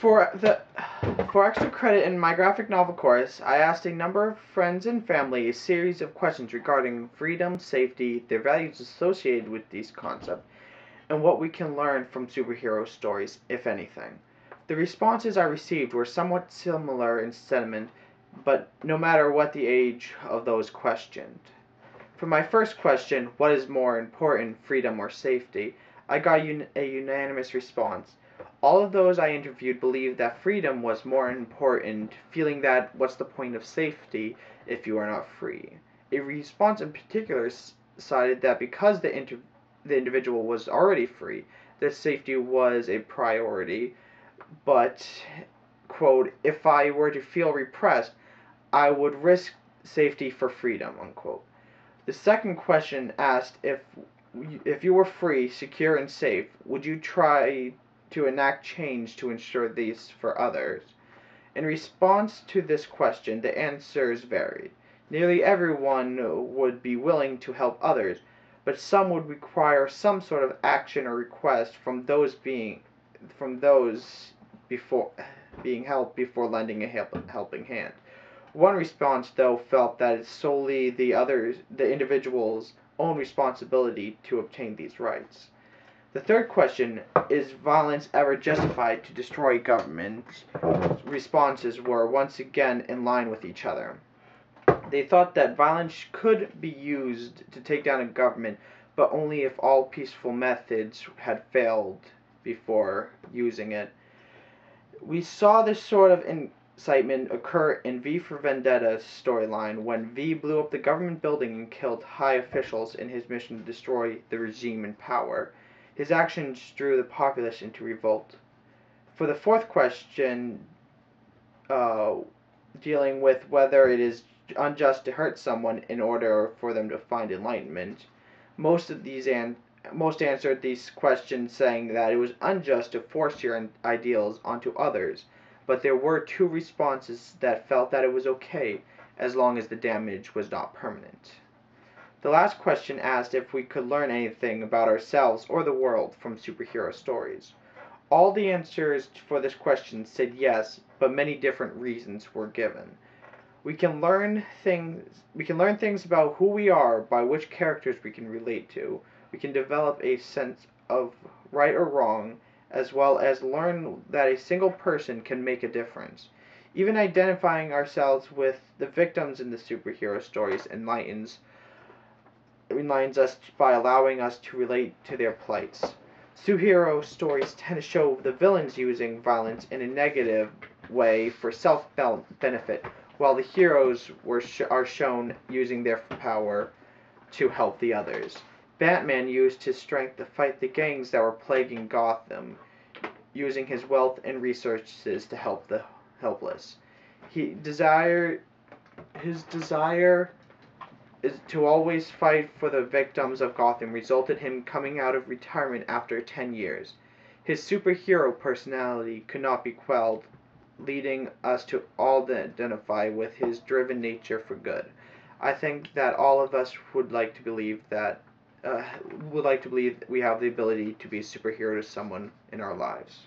For the for extra credit in my graphic novel course, I asked a number of friends and family a series of questions regarding freedom, safety, their values associated with these concepts, and what we can learn from superhero stories, if anything. The responses I received were somewhat similar in sentiment, but no matter what the age of those questioned. For my first question, what is more important, freedom or safety, I got a unanimous response. All of those I interviewed believed that freedom was more important, feeling that what's the point of safety if you are not free? A response in particular cited that because the individual was already free, that safety was a priority, but, quote, if I were to feel repressed, I would risk safety for freedom, unquote. The second question asked if you were free, secure, and safe, would you try to enact change to ensure these for others? In response to this question, the answers varied. Nearly everyone would be willing to help others, but some would require some sort of action or request from those before being helped before lending a helping hand. One response, though, felt that it's solely the individual's own responsibility to obtain these rights. The third question, is violence ever justified to destroy governments? Responses were once again in line with each other. They thought that violence could be used to take down a government, but only if all peaceful methods had failed before using it. We saw this sort of incitement occur in V for Vendetta's storyline when V blew up the government building and killed high officials in his mission to destroy the regime in power. His actions drew the populace into revolt. For the fourth question, dealing with whether it is unjust to hurt someone in order for them to find enlightenment, most answered these questions saying that it was unjust to force your ideals onto others, but there were two responses that felt that it was okay as long as the damage was not permanent. The last question asked if we could learn anything about ourselves or the world from superhero stories. All the answers for this question said yes, but many different reasons were given. We can learn things about who we are by which characters we can relate to. We can develop a sense of right or wrong, as well as learn that a single person can make a difference. Even identifying ourselves with the victims in the superhero stories enlightens us by allowing us to relate to their plights. Superhero stories tend to show the villains using violence in a negative way for self-benefit, while the heroes are shown using their power to help the others. Batman used his strength to fight the gangs that were plaguing Gotham, using his wealth and resources to help the helpless. His desire is to always fight for the victims of Gotham resulted him coming out of retirement after 10 years. His superhero personality could not be quelled, leading us to all identify with his driven nature for good. I think that all of us would like to believe we have the ability to be a superhero to someone in our lives.